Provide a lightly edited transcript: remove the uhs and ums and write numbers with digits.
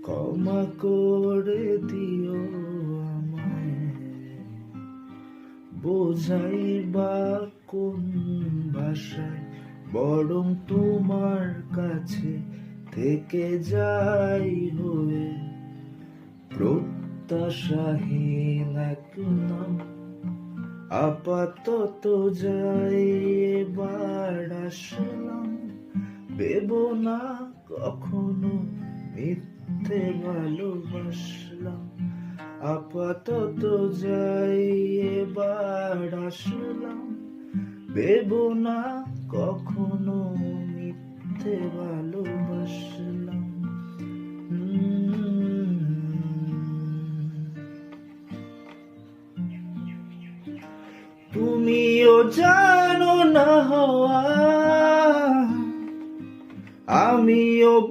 ক্ষমা করে দিও আমায়, বোঝাই বা কোন ভাষায়, বরং তোমার কাছে থেকে যাই হয়ে প্রত্যাশাহীন এক নাম। আপাতত যাই, এবার আসলাম, ভেবো না কখনো মিথ্যে ভালোবাসলাম। আপাতত যাই, এবার আসলাম, ভেবো না কখনো মিথ্যে ভালোবাসলাম। তুমিও জানো না হওয়া, আমিও